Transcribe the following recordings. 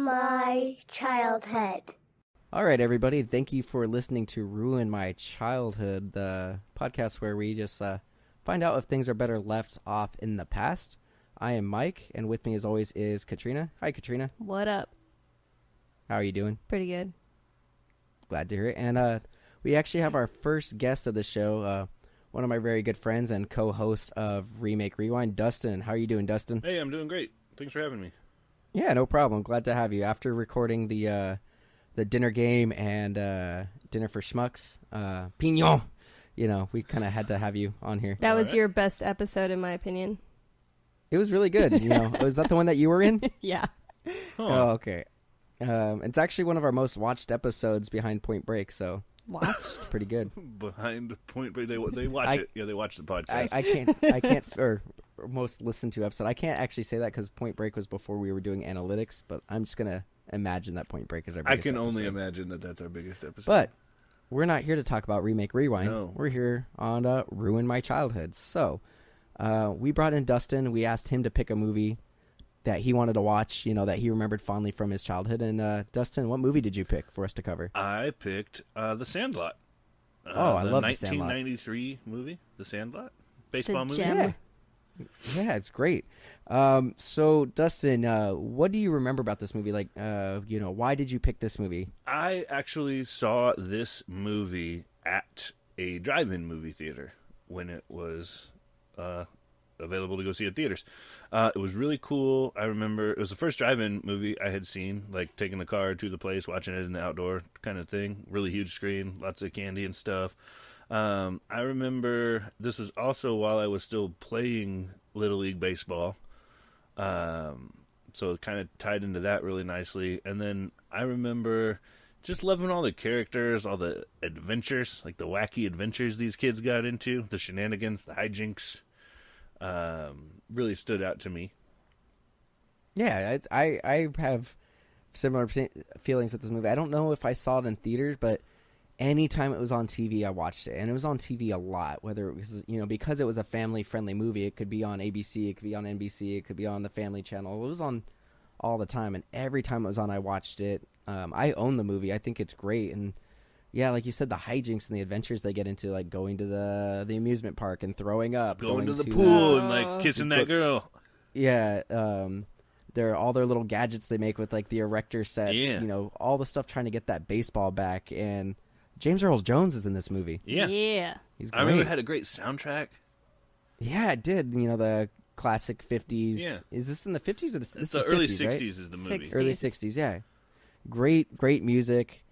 my childhood. All right, everybody. Thank you for listening to Ruin My Childhood, the podcast where we just find out if things are better left off in the past. I am Mike, and with me, as always, is Katrina. Hi, Katrina. What up? How are you doing? Pretty good. Glad to hear it. And we actually have our first guest of the show, one of my very good friends and co-host of Remake Rewind, Dustin. How are you doing, Dustin? Hey, I'm doing great. Thanks for having me. Yeah, no problem. Glad to have you. After recording the dinner game and dinner for schmucks, Pignon, we kind of had to have you on here. That was your best episode, in my opinion. It was really good. Was that the one that you were in? Yeah. Huh. Oh, okay. It's actually one of our most watched episodes behind Point Break, so watched. Pretty good. Behind Point Break, they watch it. Yeah, they watch the podcast. I can't, or most listened to episode. I can't actually say that because Point Break was before we were doing analytics, but I'm just gonna imagine that Point Break is our biggest episode. Only imagine that that's our biggest episode. But we're not here to talk about Remake Rewind. No. We're here on Ruin My Childhood. So we brought in Dustin. We asked him to pick a movie that he wanted to watch, that he remembered fondly from his childhood. And Dustin, what movie did you pick for us to cover? I picked The Sandlot. I love The Sandlot. 1993 movie, The Sandlot. Baseball movie. Gem. Yeah, it's great. So, Dustin, what do you remember about this movie? Like, why did you pick this movie? I actually saw this movie at a drive-in movie theater when it was available to go see at theaters. It was really cool. I remember it was the first drive-in movie I had seen, like taking the car to the place, watching it in the outdoor kind of thing. Really huge screen, lots of candy and stuff. I remember this was also while I was still playing Little League Baseball. So it kind of tied into that really nicely. And then I remember just loving all the characters, all the adventures, like the wacky adventures these kids got into, the shenanigans, the hijinks. Really stood out to me. Yeah, I have similar feelings with this movie. I don't know if I saw it in theaters, but anytime it was on TV, I watched it. And it was on TV a lot, whether it was, because it was a family-friendly movie. It could be on ABC, it could be on NBC, it could be on the Family Channel. It was on all the time, and every time it was on, I watched it. I own the movie. I think it's great, and yeah, like you said, the hijinks and the adventures they get into, like going to the amusement park and throwing up. Going to the pool and, like, kissing that girl. Yeah, all their little gadgets they make with, like, the erector sets. Yeah. All the stuff trying to get that baseball back. And James Earl Jones is in this movie. Yeah. He's great. I remember it had a great soundtrack. Yeah, it did. The classic 50s. Yeah. Is this in the 50s or It's the early 50s, 60s right? is the movie. 60s. Early 60s, yeah. Great music.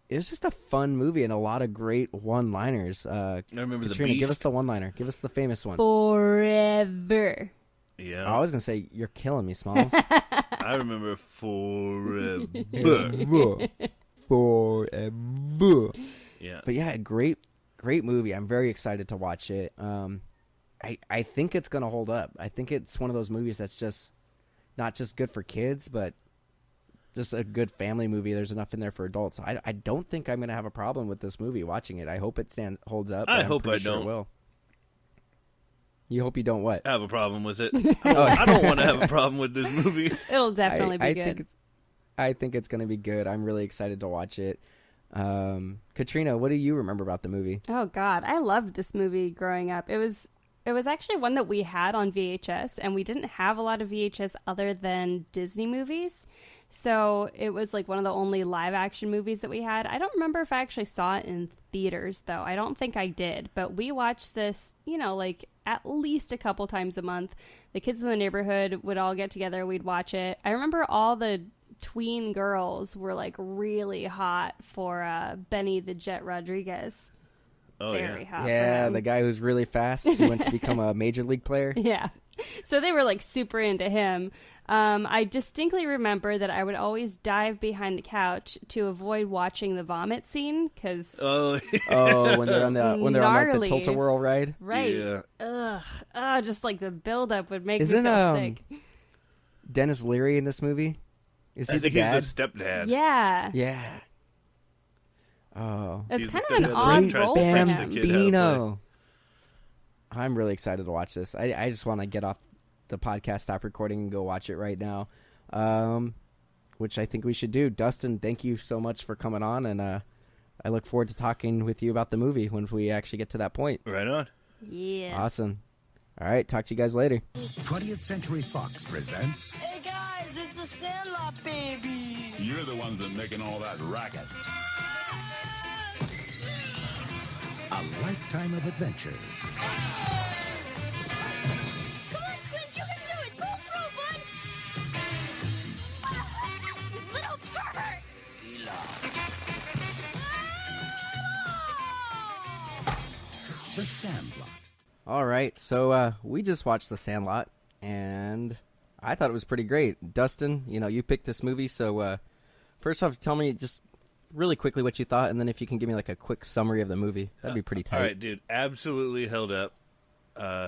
It was just a fun movie and a lot of great one-liners. I remember Katrina, the Beast. give us the one-liner. Give us the famous one. Forever. Yeah. I was going to say, you're killing me, Smalls. I remember Forever. Forever. Yeah. But yeah, great movie. I'm very excited to watch it. I think it's going to hold up. I think it's one of those movies that's just not just good for kids, but just a good family movie. There's enough in there for adults. I don't think I'm going to have a problem with this movie watching it. I hope it holds up. I hope I sure don't. It will. You hope you don't what? Have a problem with it. I don't want to have a problem with this movie. It'll definitely be good. I think it's going to be good. I'm really excited to watch it. Katrina, what do you remember about the movie? Oh, God. I loved this movie growing up. It was actually one that we had on VHS, and we didn't have a lot of VHS other than Disney movies. So it was like one of the only live action movies that we had. I don't remember if I actually saw it in theaters, though. I don't think I did. But we watched this, like at least a couple times a month. The kids in the neighborhood would all get together. We'd watch it. I remember all the tween girls were like really hot for Benny the Jet Rodriguez. Oh, Very hot. Yeah, for him. the guy who's really fast who went to become a major league player. Yeah. So they were like super into him. I distinctly remember that I would always dive behind the couch to avoid watching the vomit scene because when they're on like the tilt-a-whirl ride, right? Yeah. Ugh, just like the build-up would make me Isn't feel sick. Dennis Leary in this movie? Is he I think the dad? he's the stepdad. Yeah. Yeah. Oh, It's He's kind the of an stepdad that odd tries role to for teach the him. kid how to Bambino. I'm really excited to watch this. I just want to get off the podcast, stop recording, and go watch it right now. What which I think we should do. Dustin, thank you so much for coming on, and I look forward to talking with you about the movie when we actually get to that point. Right on. Yeah. Awesome. All right, talk to you guys later. 20th Century Fox presents Hey guys, it's the Sandlot babies. You're the ones that making all that racket. A Lifetime of Adventure. Come on, Squid, you can do it. Pull through, bud. You little pervert. The Sandlot. All right, so we just watched The Sandlot, and I thought it was pretty great. Dustin, you picked this movie, so first off, tell me just really quickly what you thought, and then if you can give me like a quick summary of the movie, that'd be pretty tight. All right, dude, absolutely held up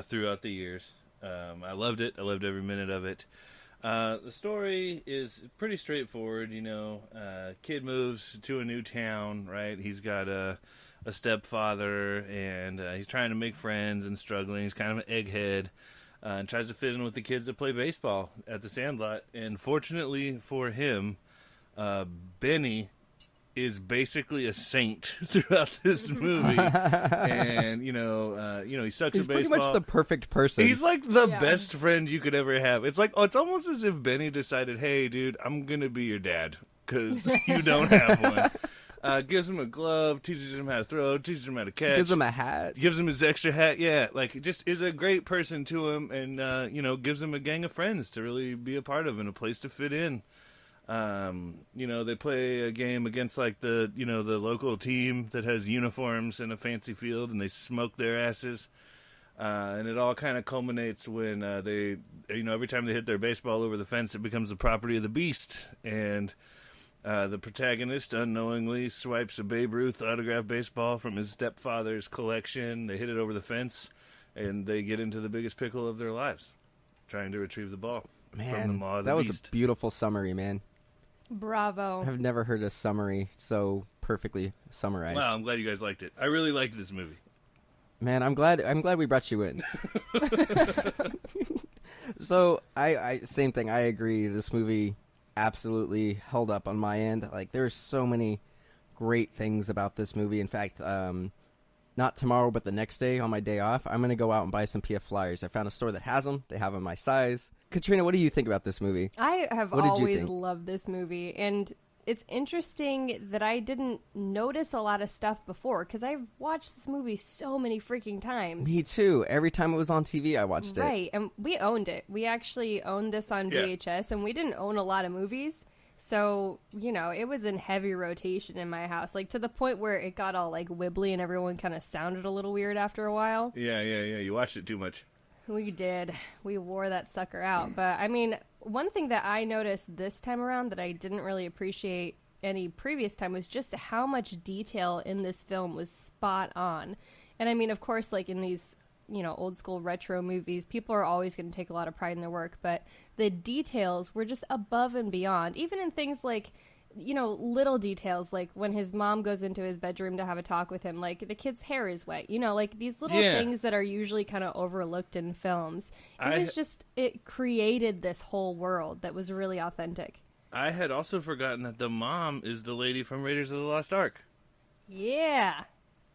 throughout the years. I loved it. I loved every minute of it. The story is pretty straightforward. Kid moves to a new town, right? He's got a stepfather, and he's trying to make friends and struggling. He's kind of an egghead, and tries to fit in with the kids that play baseball at the Sandlot. And fortunately for him, Benny is basically a saint throughout this movie, and he sucks He's at baseball. pretty much the perfect person. He's like the best friend you could ever have. It's like it's almost as if Benny decided, "Hey, dude, I'm gonna be your dad because you don't have one." Gives him a glove, teaches him how to throw, teaches him how to catch, Gives him a hat. gives him his extra hat. Yeah, like just is a great person to him, and gives him a gang of friends to really be a part of and a place to fit in. They play a game against like the local team that has uniforms and a fancy field, and they smoke their asses. And it all kind of culminates when they every time they hit their baseball over the fence, it becomes the property of the beast. And the protagonist unknowingly swipes a Babe Ruth autographed baseball from his stepfather's collection. They hit it over the fence, and they get into the biggest pickle of their lives, trying to retrieve the ball from the Man, maw of the that was beast. a beautiful summary, man. Bravo. I've never heard a summary so perfectly summarized. Wow, I'm glad you guys liked it. I really liked this movie. Man, I'm glad we brought you in. So I same thing. I agree. This movie absolutely held up on my end. Like there's so many great things about this movie. In fact, not tomorrow, but the next day on my day off, I'm gonna go out and buy some PF flyers. I found a store that has them. They have them my size. Katrina, what do you think about this movie? I have What did you always think? loved this movie, and it's interesting that I didn't notice a lot of stuff before, because I've watched this movie so many freaking times. Me too. Every time it was on TV, I watched it. Right, and we owned it. We actually owned this on Yeah. VHS, and we didn't own a lot of movies. So, it was in heavy rotation in my house, like to the point where it got all like wibbly and everyone kind of sounded a little weird after a while. Yeah. You watched it too much. We did. We wore that sucker out. But, one thing that I noticed this time around that I didn't really appreciate any previous time was just how much detail in this film was spot on. And, of course, like in these, old school retro movies, people are always going to take a lot of pride in their work. But the details were just above and beyond. Even in things like, little details, like when his mom goes into his bedroom to have a talk with him, like the kid's hair is wet, like these little things that are usually kind of overlooked in films. It created this whole world that was really authentic. I had also forgotten that the mom is the lady from Raiders of the Lost Ark. Yeah.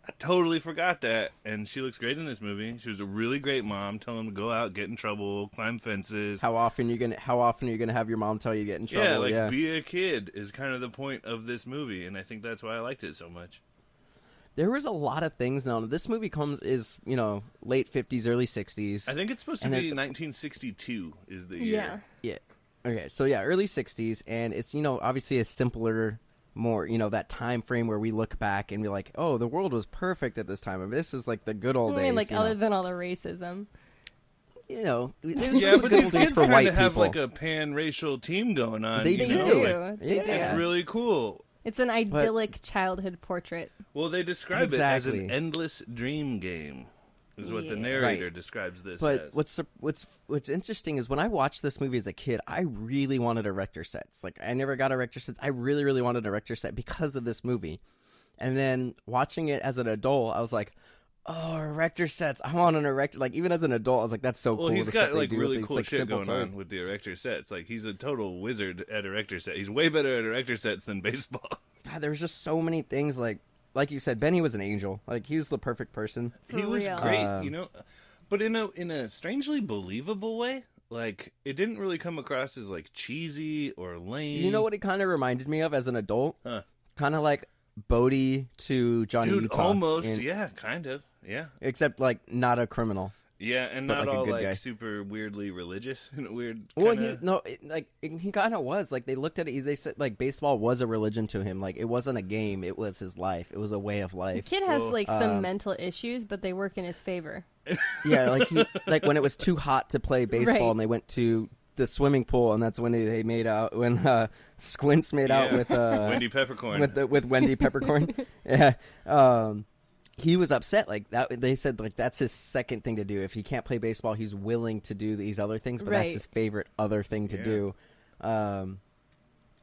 I totally forgot that, and she looks great in this movie. She was a really great mom, telling him to go out, get in trouble, climb fences. How often are you gonna have your mom tell you to get in trouble? Be a kid is kind of the point of this movie, and I think that's why I liked it so much. There was a lot of things. Now this movie is late 50s, early 60s. I think it's supposed to be 1962 is the year. Yeah. Okay. So yeah, early 60s, and it's obviously a simpler, more that time frame where we look back and be like, oh, the world was perfect at this time. This is like the good old days. Other than all the racism. Yeah, but these kids kind of have like a pan-racial team going on. They They do. do. It's really cool. It's an idyllic childhood portrait. Well, they describe it as an endless dream game, is what the narrator Right. describes this But as. what's interesting is when I watched this movie as a kid, I really wanted a Rector set. Like I never got a Rector set. I really, really wanted a Rector set because of this movie. And then watching it as an adult, I was like, Oh, erector sets. I want an erector. Like, even as an adult, I was like, that's so cool. Well, he's the got set they like do with really these, cool like, shit simple going toys. on with the erector sets. Like, he's a total wizard at erector set. He's way better at erector sets than baseball. God, there was just so many things. Like you said, Benny was an angel. Like, he was the perfect person. He was real. great, you know, but in a strangely believable way. Like, it didn't really come across as like cheesy or lame. You know what it kind of reminded me of as an adult? Huh. Kind of like Bodhi to Johnny Dude, Utah. almost, yeah, kind of, yeah. Except, like, not a criminal. Yeah, and But not like a all good like guy. super weirdly religious in a weird. Well, Kinda... he kind of was. Like, they looked at it. They said like baseball was a religion to him. Like, it wasn't a game. It was his life. It was a way of The life. kid has like some mental issues, but they work in his favor. Yeah, like when it was too hot to play baseball, Right. and they went to the swimming pool, and that's when they made out. When Squints made out with Wendy Peppercorn. with Wendy Peppercorn. Yeah. He was upset. Like that, they said like that's his second thing to do. If he can't play baseball, he's willing to do these other things, but Right. that's his favorite other thing to Yeah. do.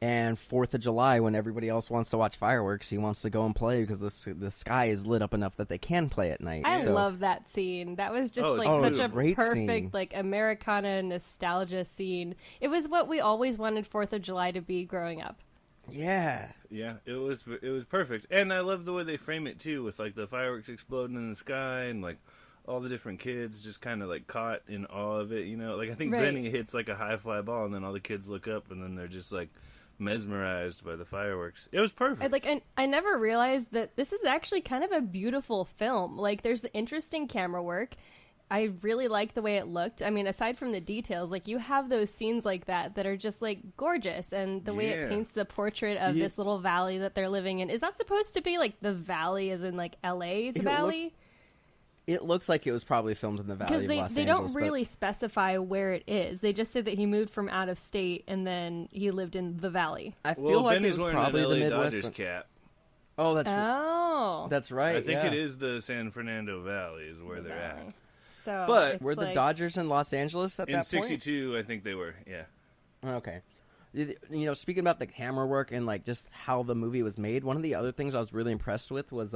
And 4th of July, when everybody else wants to watch fireworks, he wants to go and play because the sky is lit up enough that they can play at night. I So- love that scene. That was just Oh, like it's such a great perfect scene. like Americana nostalgia scene. It was what we always wanted 4th of July to be growing up. Yeah. Yeah, it was perfect, and I love the way they frame it too, with like the fireworks exploding in the sky and like all the different kids just kind of like caught in awe of it. You know, like I think Right. Benny hits like a high fly ball, and then all the kids look up, and then they're just like mesmerized by the fireworks. It was perfect. I never realized that this is actually kind of a beautiful film. Like, there's interesting camera work. I really like the way it looked. I mean, aside from the details, like, you have those scenes like that are just, like, gorgeous. And the way it Yeah. paints the portrait of this little valley that they're living in. Is that supposed to be, like, the valley as in, like, LA's valley? It looks like it was probably filmed in the Valley Because of they, Los they Angeles. don't really specify where it is. They just said that he moved from out of state and then he lived in the valley. I feel well, like Benny's it was wearing probably an the LA Midwest. Dodgers but- cap. Oh, Oh. that's right. I think yeah. it is the San Fernando Valley is where they're at. So But it's Were the like- Dodgers in Los Angeles at In that point? '62, I think they were. Yeah. Okay. You know, speaking about the camera work and like just how the movie was made, one of the other things I was really impressed with was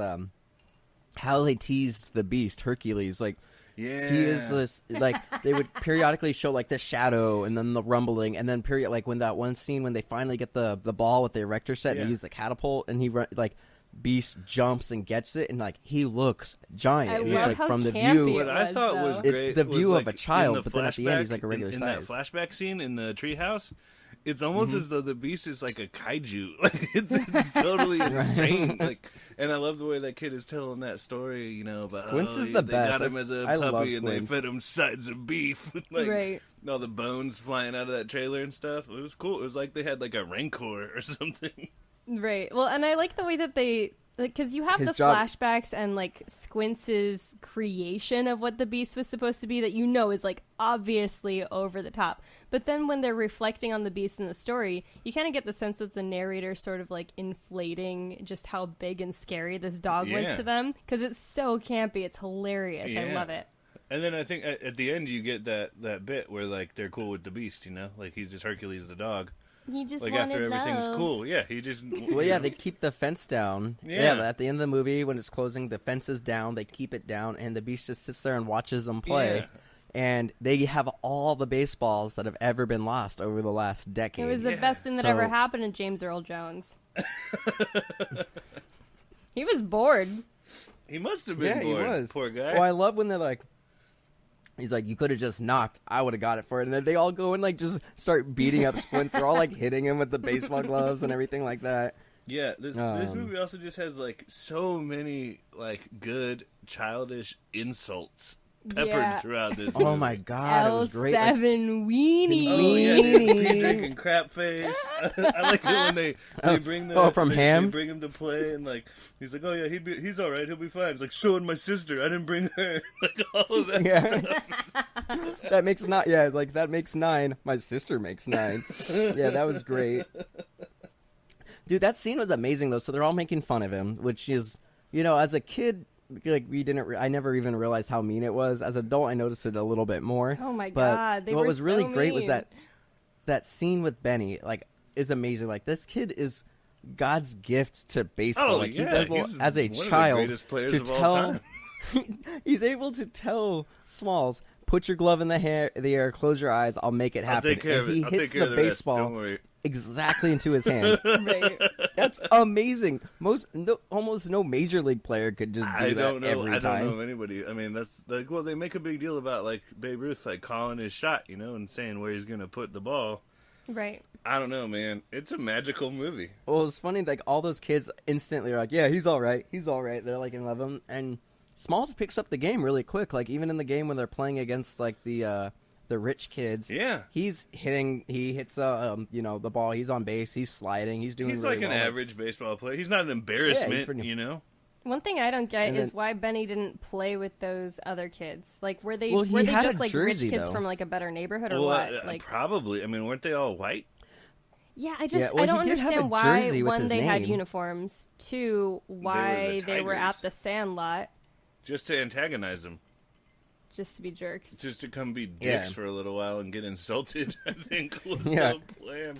how they teased the Beast, Hercules. Like, Yeah. he is this, like, they would periodically show like the shadow and then the rumbling, and then like when that one scene when they finally get the ball with the erector set and Yeah. they use the catapult and he like Beast jumps and gets it and like he looks giant. I It was love like how from the campy view. it What I was, thought though. was It's great the was, view like, of a in child, the but then at the end he's, like, a flashback- regular in size. that flashback scene in the treehouse, it's almost as though the Beast is like a kaiju. Like it's totally insane. Like, and I love the way that kid is telling that story. You know, about Squints is they the got best. him as a I love puppy and they Squints. fed him sides of beef. Like, Right. all the bones flying out of that trailer and stuff. It was cool. It was like they had like a rancor or something. Right. Well, and I like the way that they, because you have His the job- flashbacks and like Squints's creation of what the Beast was supposed to be that you know is like obviously over the top. But then when they're reflecting on the Beast in the story, you kind of get the sense that the narrator sort of like inflating just how big and scary this dog was Yeah. to them because it's so campy. It's hilarious. I Yeah. love it. And then I think at the end you get that bit where like they're cool with the Beast. You know, like he's just Hercules the dog. He just Like wanted after everything's love. cool, yeah, he just Well, yeah, they keep the fence down. Yeah. At the end of the movie, when it's closing, the fence is down. They keep it down, and the Beast just sits there and watches them play. Yeah. And they have all the baseballs that have ever been lost over the last decade. It was the Yeah. best thing that So- ever happened to James Earl Jones. He was bored. He must have been Yeah, bored. he was. Poor guy. Well, I love when they're like, he's like, you could have just knocked. I would have got it for it. And then they all go and like just start beating up Squints. They're all like hitting him with the baseball gloves and everything like that. Yeah, this movie also just has like so many like good childish insults peppered Yeah. throughout this movie. Oh my god, it was great. Like, L7 weenie. Oh yeah, Weenie. pee drinking crap face. I like it when they bring the from they, Ham? They bring him to play and like he's like, oh yeah, he's all right, he'll be fine. He's like, so and my sister, I didn't bring her. Like all of that stuff. that makes not. Yeah, like that makes 9. My sister makes 9. Yeah, that was great. Dude, that scene was amazing though. So they're all making fun of him, which is, you know, as a kid, like we didn't. I never even realized how mean it was. As an adult, I noticed it a little bit more. Oh my But God, they what were was really so great was mean. that scene with Benny. Like, is amazing. Like this kid is God's gift to baseball. Oh, like yeah, he's able he's as a one of the child greatest players to of all tell time. He's able to tell Smalls, put your glove in the air, close your eyes, I'll make it happen. I'll take care and of it. he I'll hits take care the of the rest. baseball Don't worry. exactly into his hand. Right. That's amazing. Almost no major league player could just do that every time. I don't know of anybody. I mean, that's like, well, they make a big deal about like Babe Ruth like calling his shot, and saying where he's gonna put the ball. Right. I don't know, man. It's a magical movie. Well, it's funny, like all those kids instantly are like, yeah, he's all right. They're like in love with him, and Smalls picks up the game really quick. Like even in the game when they're playing against like the rich kids, Yeah. he hits the ball. He's on base. He's sliding. He's doing. He's really like an well. average baseball player. He's not an embarrassment, pretty- One thing I don't get And is then- why Benny didn't play with those other kids. Like, were they Well, he were they had a just like rich jersey, kids though. from like a better neighborhood or Well, what? Like, probably. I mean, weren't they all white? yeah, I well, don't he did have a understand why jersey with one his they had name. uniforms, two why the they were at Tigers. the Sandlot Just to antagonize them. just to be jerks. Just to come be dicks Yeah. for a little while and get insulted, I think was Yeah. the plan.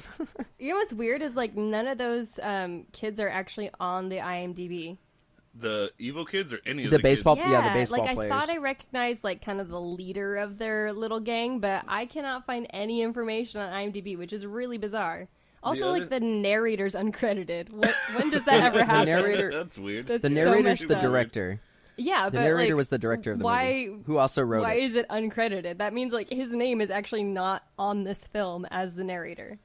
You know what's weird is like none of those kids are actually on the IMDb. The evil kids or any of The the baseball- kids? Yeah, the baseball like players. I thought I recognized like kind of the leader of their little gang, but I cannot find any information on IMDb, which is really bizarre. Also, other- like the narrator's uncredited. When does that ever happen? narrator- That's weird. That's The so narrator's messed the up. director. Yeah, The but narrator like, was the director of the why, movie, who also wrote Why it. is it uncredited? That means like his name is actually not on this film as the narrator.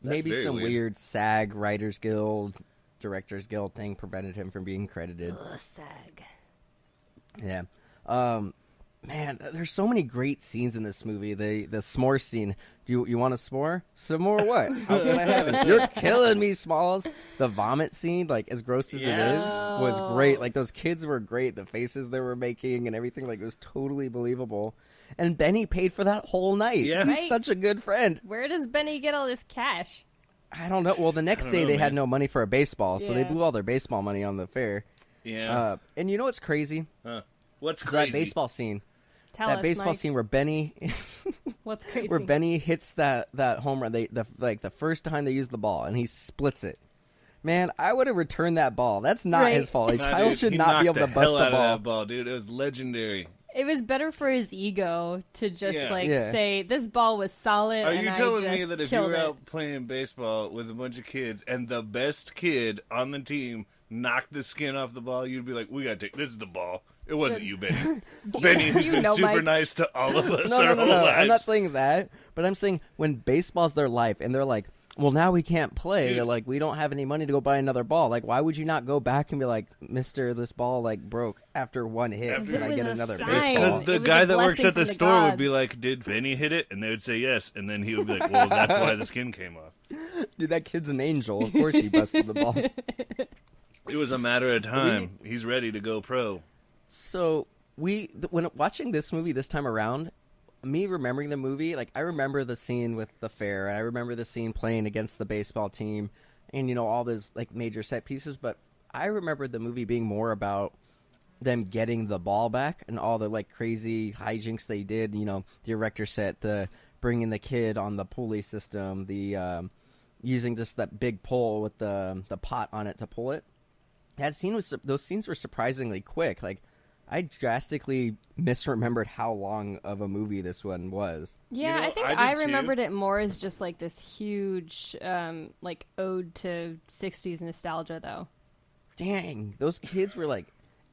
Maybe very some weird. weird SAG Writers Guild, Directors Guild thing prevented him from being credited. Ugh, sag. Yeah. Man, there's so many great scenes in this movie. The s'more scene. You want a s'more? Some more what? How can I have it? You're killing me, Smalls. The vomit scene, like as gross as it is, was great. Like those kids were great. The faces they were making and everything, like it was totally believable. And Benny paid for that whole night. Yeah. He's Right. such a good friend. Where does Benny get all this cash? I don't know. Well, the next day know, they had man. no money for a baseball, so they Yeah. blew all their baseball money on the fair. Yeah. And you know what's crazy? What's Is crazy? that baseball scene. Tell That us, baseball Mike. scene where Benny What's crazy? where Benny hits that home run, the first time they use the ball, and he splits it. Man, I would have returned that ball. That's not Right. his fault. A Nah, child dude, should he not be knocked able to the bust hell a out of ball. that ball, dude. It was legendary. It was better for his ego to just Yeah. Yeah. say this ball was solid. Are and you I telling just me that if you killed were it. out playing baseball with a bunch of kids and the best kid on the team knocked the skin off the ball, you'd be like, "We gotta take this is the ball. It wasn't you, Benny. Benny, who's you been know, super Mike? nice to all of us No, our no, whole no. lives." I'm not saying that, but I'm saying when baseball's their life, and they're like, well, now we can't play. Dude. They're like, we don't have any money to go buy another ball. Like, why would you not go back and be like, Mister, this ball like broke after one hit? Because Can it I was get a another sign. baseball? Because It the was guy a that works blessing at the from the store would gods. be like, "Did Benny hit it?" And they would say yes, and then he would be like, "Well, that's why the skin came off." Dude, that kid's an angel. Of course he busted the ball. It was a matter of time. He's ready to go pro. So when watching this movie this time around, me remembering the movie, like I remember the scene with the fair, and I remember the scene playing against the baseball team, and all those like major set pieces. But I remember the movie being more about them getting the ball back and all the like crazy hijinks they did. The erector set, the bringing the kid on the pulley system, the using just that big pole with the pot on it to pull it. Those scenes were surprisingly quick. Like, I drastically misremembered how long of a movie this one was. Yeah, I think I I did too. remembered it more as just like this huge like ode to 60s nostalgia though. Dang, those kids were like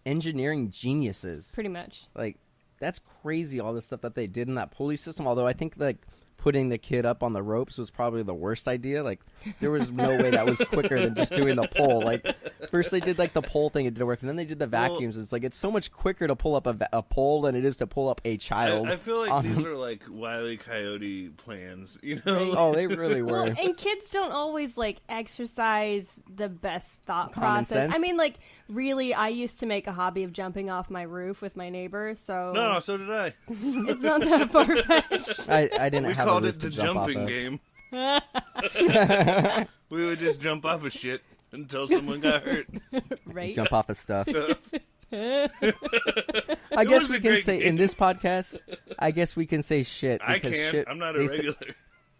engineering geniuses. Pretty much. Like, that's crazy, all the stuff that they did in that pulley system. Although I think like putting the kid up on the ropes was probably the worst idea. Like, there was no way that was quicker than just doing the pole. Like, first they did like the pole thing, it didn't work, and then they did the vacuums. It's like, it's so much quicker to pull up a pole than it is to pull up a child. I feel like on- these are like Wile E. Coyote plans, you know? Oh, they really were. Well, and kids don't always like exercise the best thought Common process. sense? I mean, like really, I used to make a hobby of jumping off my roof with my neighbor, so No, so did I. it's not that far fetched. I didn't We have a called roof it to the jump off jumping of. game. We would just jump off of shit until someone got hurt. Right? Jump off of stuff. I It guess was we a can great say game. in this podcast. I guess we can say shit. I because can't. Shit, I'm not a they say- regular.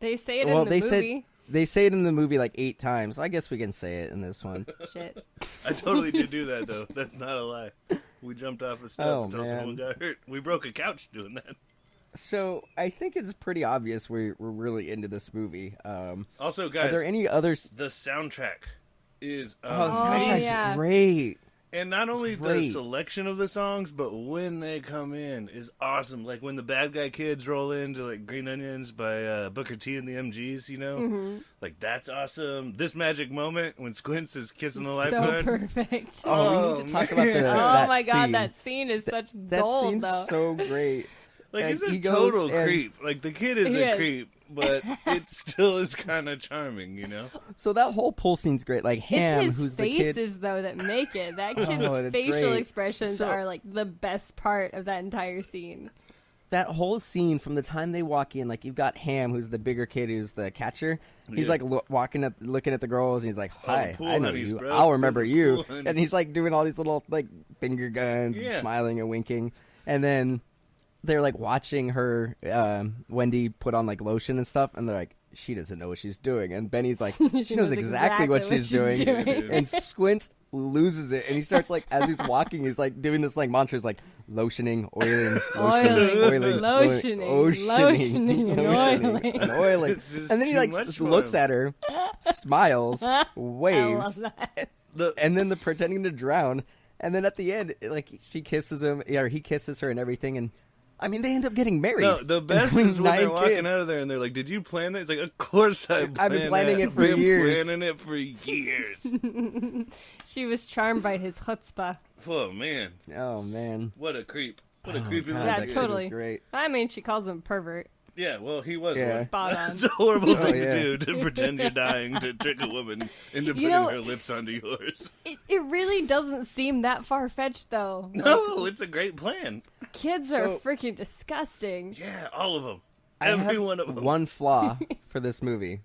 They say it Well, in the they movie. They say it in the movie like 8 times. I guess we can say it in this one. Shit. I totally did do that, though. That's not a lie. We jumped off of stuff Oh, until man. someone got hurt. We broke a couch doing that. So I think it's pretty obvious we're really into this movie. Also, Are guys, there any others? the soundtrack is Oh, amazing. yeah. great. And not only the Great. selection of the songs, but when they come in is awesome. Like when the Bad Guy Kids roll into like Green Onions by Booker T and the MGs, you know? Mm-hmm. Like that's awesome. This magic moment when Squints is kissing the So lifeguard. perfect. Oh, we need to talk about man. that Oh my god, scene. that scene is such That gold, scene's though. so great. Like And he's a he goes total and- creep. Like the kid is He a is. creep, but it still is kind of charming, you know? So that whole pool scene's great. Like Ham, It's his who's the kid. faces, though, that make it. That kid's that's facial great. expressions So- are, like, the best part of that entire scene. That whole scene from the time they walk in, like you've got Ham, who's the bigger kid, who's the catcher. He's Yeah. like looking at the girls, and he's like, All the "Hi, pool I know honeys, you. bro. I'll remember Those are you." pool honeys. And he's like doing all these little like finger guns, and Yeah. smiling and winking. And then they're like watching her, Wendy, put on like lotion and stuff, and they're like, "She doesn't know what she's doing." And Benny's like, "She knows exactly what she's doing." And Squint loses it, and he starts like as he's walking, he's like doing this like mantra, is like lotioning, oiling, Oiling, lotioning, lotioning, and oiling. and oiling. It's just And then he too like much for looks him. at her, smiles, I waves, love that. and then the pretending to drown. And then at the end, like she kisses him, or he kisses her, and everything. And I mean, they end up getting married. No, the And best having is when they're 9 walking kids. out of there and they're like, "Did you plan that?" It's like, "Of course I planned I've been planning that. it for Been years." planning it for years. She was charmed by his chutzpah. Oh man, Oh man, what a creep! What a Oh, creepy God, little Yeah, that kid. kid was totally. great. I mean, she calls him pervert. Yeah, well, he was Yeah. one. Spot on. It's a horrible thing yeah. to do, to pretend you're dying to trick a woman into putting know- her lips onto yours. It really doesn't seem that far-fetched, though. No, it's a great plan. Kids are So- freaking disgusting. Yeah, all of them. I Every have one of them. one flaw for this movie,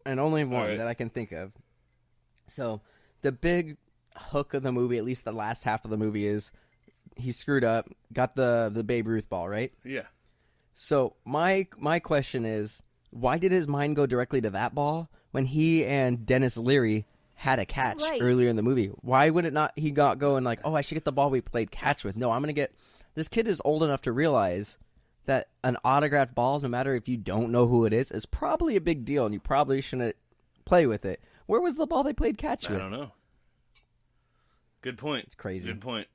and only one right. that I can think of. So the big hook of the movie, at least the last half of the movie, is he screwed up, got the Babe Ruth ball, right? Yeah. So my question is, why did his mind go directly to that ball when he and Dennis Leary had a catch Right. earlier in the movie? Why would it not? He got going like, oh, I should get the ball we played catch with. No, I'm gonna get. This kid is old enough to realize that an autographed ball, no matter if you don't know who it is probably a big deal, and you probably shouldn't play with it. Where was the ball they played catch I with? don't know. Good point. It's crazy. Good point.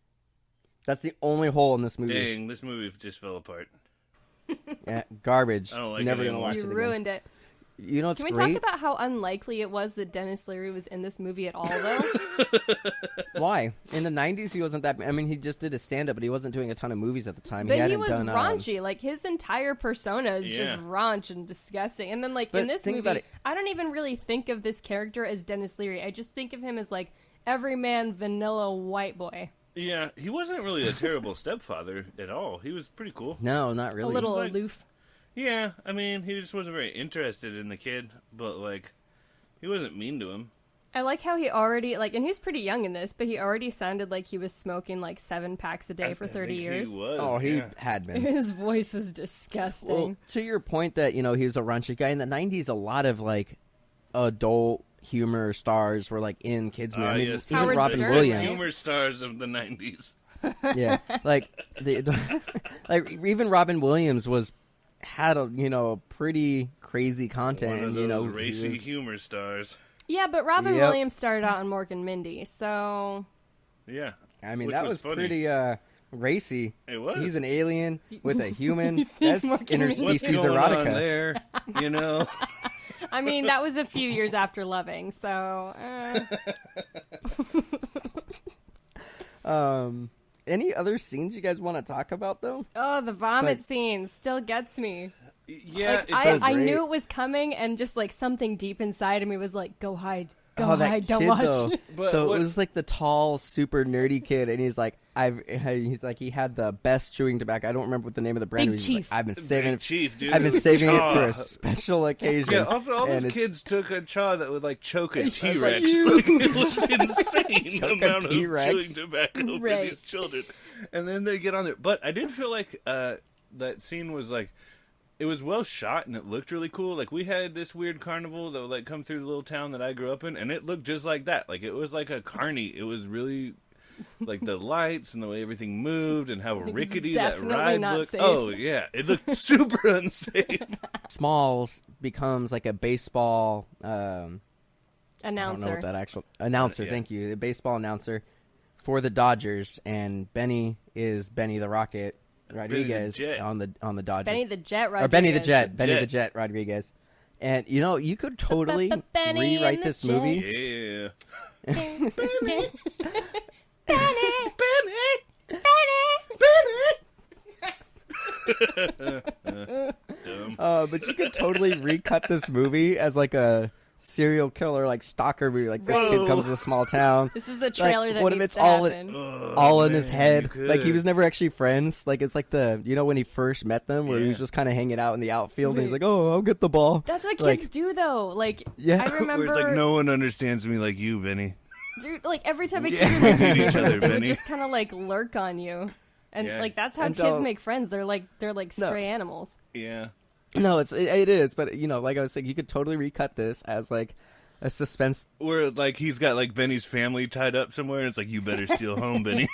That's the only hole in this movie. Dang, this movie just fell apart. Yeah, garbage. I don't like You're never it gonna anymore. watch You it again. ruined it. You know what's Can we great? talk about how unlikely it was that Dennis Leary was in this movie at all, though? Why? In the 90s, he wasn't that. I mean, he just did a stand-up, but he wasn't doing a ton of movies at the time. But he hadn't was done, raunchy. Like, his entire persona is just Yeah. raunch and disgusting. And then, like, But in this think about movie, it. I don't even really think of this character as Dennis Leary. I just think of him as, like, everyman vanilla white boy. Yeah, he wasn't really a terrible stepfather at all. He was pretty cool. No, not really. A little like- aloof. Yeah, I mean, he just wasn't very interested in the kid, but, like, he wasn't mean to him. I like how he already, like, and he's pretty young in this, but he already sounded like he was smoking, like, 7 packs a day for I 30 think years. He was, Oh, he yeah. had been. His voice was disgusting. Well, to your point that, you know, he was a raunchy guy, in the 90s, a lot of, like, adult humor stars were, like, in kids' movies. I mean, yes, even Howard Robin Stern, Williams. Humor stars of the 90s. Yeah. Like, like, even Robin Williams had a, you know, pretty crazy content. One of and, those you know, he racy was- humor stars. Yeah, but Robin Yep. Williams started out in Mork and Mindy, so Yeah. I mean, Which that was funny. pretty racy. It was. He's an alien with a human. That's Mork and Mindy. What's interspecies going on erotica. there? You know? I mean that was a few years after Loving, so Any other scenes you guys want to talk about, though? oh, the vomit But- scene still gets me. Yeah, Like, it's I, so I great. knew it was coming, and just like something deep inside of me was like, "Go hide, go Oh, that hide, don't kid, watch." though. But So what- it was like the tall, super nerdy kid, and he's like, he's like, he had the best chewing tobacco. I don't remember what the name of the brand Big was. He's like, Chief. I've been saving Big Chief, dude. I've been saving it for a Chaw. special occasion. Yeah, also all And those it's- kids took a chaw that would like choke a like, T-Rex. you- Like, it was insane Choke a amount of T-Rex. chewing tobacco for Right. these children. And then they get on there. But I did feel like that scene was like, it was well shot and it looked really cool. Like we had this weird carnival that would like come through the little town that I grew up in, and it looked just like that. Like it was like a carny. It was really like the lights and the way everything moved and how it's rickety that definitely ride not looked. safe. Oh yeah, it looked super unsafe. Smalls becomes like a baseball. I don't know Announcer. what that actual announcer. Yeah. Thank you, the baseball announcer for the Dodgers, and Benny is Benny the Rocket Rodriguez Jet. on the Dodgers. Benny the Jet Rodriguez. Or Benny the Jet. Benny Jet. the Jet Rodriguez. And you could totally Benny and rewrite the this Jet. movie. Yeah. Benny. Dumb. But you could totally recut this movie as like a serial killer, like stalker movie. Like this kid comes to a small town. This is the trailer Like, that what if needs it's to all happen. all in his man, head? you Like he could. was never actually friends. Like it's like when he first met them, where he was Yeah. just kind of hanging out in the outfield, and he's like, "Oh, I'll get the ball." That's what Like, kids do, though. Like, Yeah. I Where remember, Where it's like no one understands me like you, Benny. dude, like every time a Yeah. kid would make Each friends, other, they would Benny. just kind of like lurk on you, and Yeah. like that's how And kids so- make friends. They're like No. stray animals. Yeah. No, it is, but like I was saying, you could totally recut this as like a suspense. Where like he's got like Benny's family tied up somewhere, and it's like you better steal home, Benny.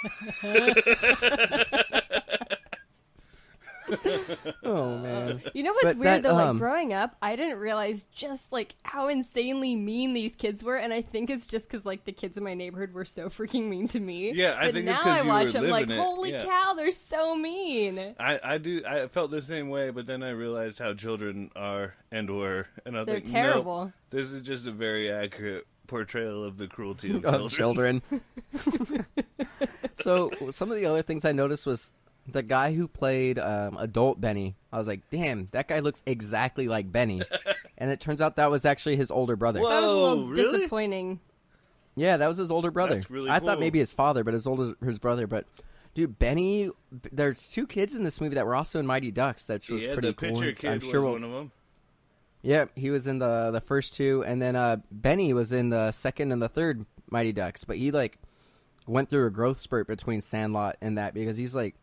Oh man. You know what's But weird that, though? Like growing up, I didn't realize just like how insanely mean these kids were, and I think it's just because like the kids in my neighborhood were so freaking mean to me. Yeah, I but think it's now 'cause I you watch were them like, living it. holy Yeah. cow, they're so mean. I felt the same way, but then I realized how children are and were, and I was They're like, terrible. Nope, this is just a very accurate portrayal of the cruelty of Of children. children. So some of the other things I noticed was the guy who played adult Benny. I was like, damn, that guy looks exactly like Benny. And it turns out that was actually his older brother. Whoa. That was a little Oh, really? disappointing. Yeah, that was his older brother. That's really I cool. thought maybe his father, but his brother. But dude, Benny, there's two kids in this movie that were also in Mighty Ducks. That was Yeah, pretty the cool. pitcher And kid I'm was sure one of them. Yeah, he was in the first two, and then Benny was in the second and the third Mighty Ducks. But he like went through a growth spurt between Sandlot and that, because he's like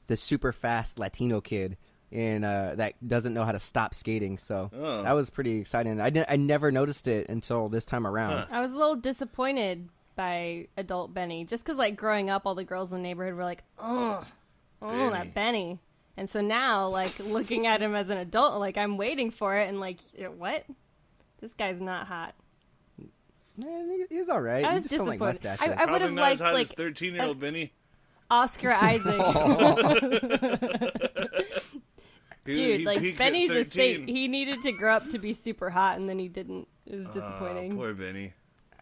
the super fast Latino kid and that doesn't know how to stop skating. So Oh. that was pretty exciting. I never noticed it until this time around. Huh. I was a little disappointed by adult Benny, just because like growing up, all the girls in the neighborhood were like, oh, Benny. that Benny. And so now, like looking at him as an adult, like I'm waiting for it, and like, what? This guy's not hot. Man, he's all right. I You was just don't like disappointed. mustaches. I Probably would have not as liked hot like as 13-year-old Benny. Oscar Isaac. Dude, He like peaked at Benny's a 13. saint. He needed to grow up to be super hot, and then he didn't. It was disappointing. Poor Benny.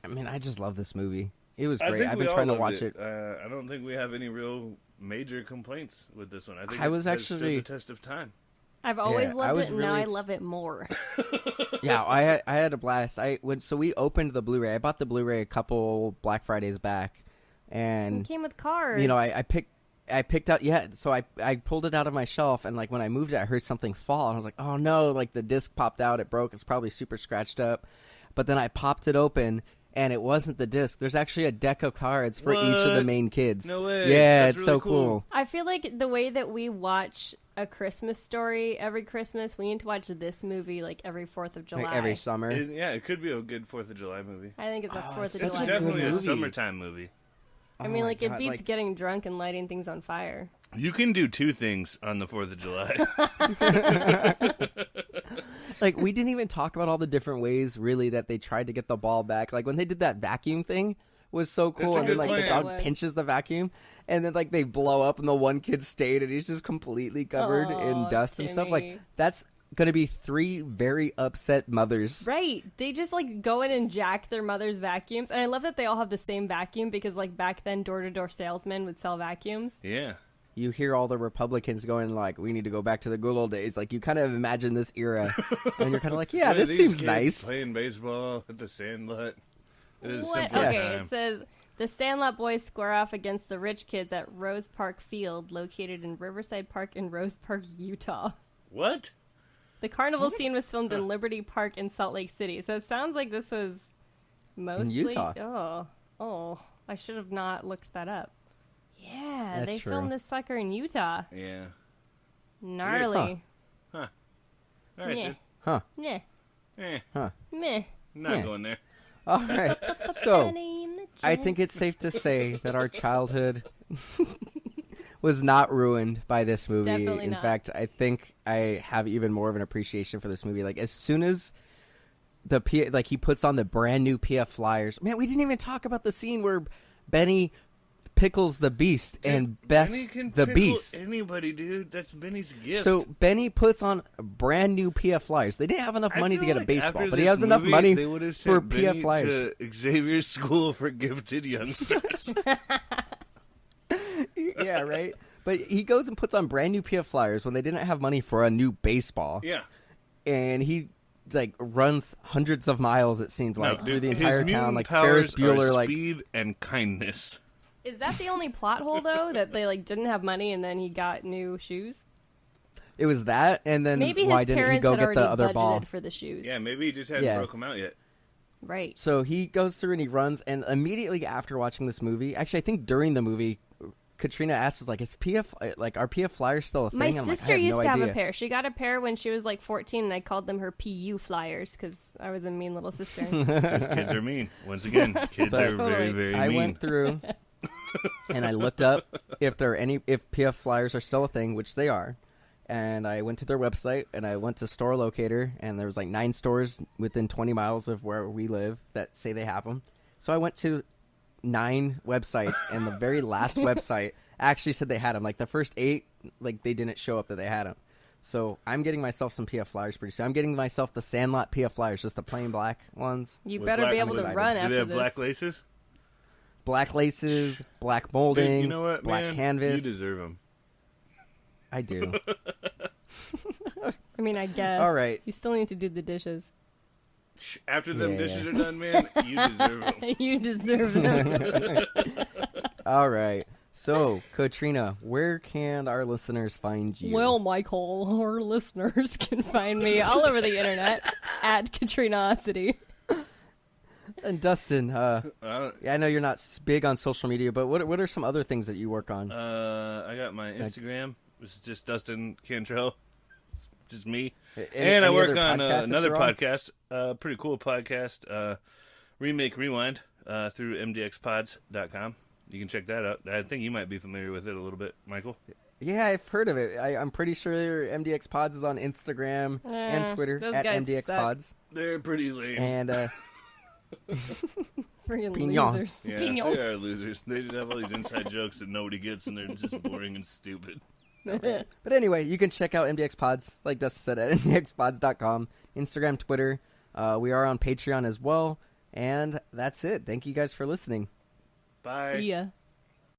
I mean, I just love this movie. It was I great. think I've we been all trying to loved watch it. I don't think we have any real major complaints with this one. I think I was it has stood actually- the test of time. I've always Yeah, I loved was it, and now really I love it more. Yeah, I had a blast. So we opened the Blu-ray. I bought the Blu-ray a couple Black Fridays back, It and came with cards. I picked out. Yeah, so I pulled it out of my shelf, and like when I moved it, I heard something fall, and I was like, oh no! Like the disc popped out, it broke. It's probably super scratched up. But then I popped it open, and it wasn't the disc. There's actually a deck of cards for each of the What? main kids. No way. Yeah, That's it's so really cool. I feel like the way that we watch A Christmas Story every Christmas, we need to watch this movie like every 4th of July. Like every summer. It could be a good 4th of July movie. I think it's a 4th of it's It's such July. a good definitely a movie. summertime movie. I Oh mean, my like it God, beats like- getting drunk and lighting things on fire. You can do two things on the 4th of July. Like, we didn't even talk about all the different ways, really, that they tried to get the ball back. Like, when they did that vacuum thing was so cool. That's a And then, good like, the plan. dog pinches the vacuum. And then, like, they blow up, and the one kid stayed, and he's just completely covered in Aw, dust and stuff. Timmy. Like, that's going to be 3 very upset mothers. Right. They just like go in and jack their mother's vacuums. And I love that they all have the same vacuum because like back then door-to-door salesmen would sell vacuums. Yeah. You hear all the Republicans going, like, we need to go back to the good old days. Like, you kind of imagine this era. And you're kind of like, yeah, What are this these seems kids nice. Playing baseball at the Sandlot. It is What? simply Okay, time. it says the Sandlot boys square off against the rich kids at Rose Park Field, located in Riverside Park in Rose Park, Utah. What? The carnival scene was filmed in Liberty Park in Salt Lake City. So it sounds like this was mostly Utah. Oh, I should have not looked that up. Yeah, That's they true. filmed this sucker in Utah. Yeah. Gnarly. All right, Meh. dude. Huh. Meh. Eh, Huh. Meh. not Yeah. going there. All right. So, Benny in the I think it's safe to say that our childhood was not ruined by this movie. Definitely In not. fact, I think I have even more of an appreciation for this movie. Like, as soon as he puts on the brand new PF flyers. Man, we didn't even talk about the scene where Benny pickles the beast and Bess Benny can the pickle beast. Anybody, dude. That's Benny's gift. So Benny puts on brand new PF flyers. They didn't have enough money to feel get a like baseball, after but he this has enough movie, money they would have for sent PF Benny flyers. to Xavier's School for Gifted Youngsters. Yeah, right. But he goes and puts on brand new PF flyers when they didn't have money for a new baseball. Yeah. And he runs hundreds of miles. It seemed like through the his entire mutant town, like powers Ferris Bueller, are like speed and kindness. Is that the only plot hole though? That they didn't have money and then he got new shoes? it was that. And then Maybe why his didn't he parents go had get already the other budgeted ball? for the shoes. Yeah, maybe he just hadn't Yeah. broke them out yet. Right. So he goes through and he runs, and immediately after watching this movie, actually, I think during the movie, Katrina asked us, like, "Is are PF flyers still a thing?" My And I'm like, sister I have used no to have idea. a pair. She got a pair when she was like 14, and I called them her PU flyers because I was a mean little sister. Because kids are mean. Once again, kids But- are very, very I mean. went through and I looked up if PF flyers are still a thing, which they are. And I went to their website and I went to Store Locator, and there was like 9 stores within 20 miles of where we live that say they have them. So I went to 9 websites, and the very last website actually said they had them. Like the first 8, like they didn't show up that they had them. So I'm getting myself some PF flyers pretty soon. I'm getting myself the Sandlot PF flyers, just the plain black ones. You With better black- be able to I'm run Do after they have this. black laces? Black laces, black molding, Dude, you know what, black man? canvas. You deserve them. I do. I mean, I guess. All right. You still need to do the dishes. After them Yeah. dishes are done, man, you deserve them. You deserve them. All right. So, Katrina, where can our listeners find you? Well, Michael, our listeners can find me all over the internet at Katrinosity. And Dustin, Uh, I know you're not big on social media, but what are some other things that you work on? I got my Instagram. It's just Dustin Cantrell. It's just me. Any- And I any work other on podcasts that another you're on? podcast, pretty cool podcast, Remake Rewind, through MDXpods.com. You can check that out. I think you might be familiar with it a little bit, Michael. Yeah, I've heard of it. I'm pretty sure MDXpods is on Instagram and Twitter those at guys MDXpods. They're pretty lame. And Freaking Pignon. losers. Yeah, Pignon. they are losers. They just have all these inside jokes that nobody gets, and they're just boring and stupid. but anyway, you can check out MDXpods, like Dustin said, at MDXpods.com, Instagram, Twitter. We are on Patreon as well. And that's it. Thank you guys for listening. Bye. See ya.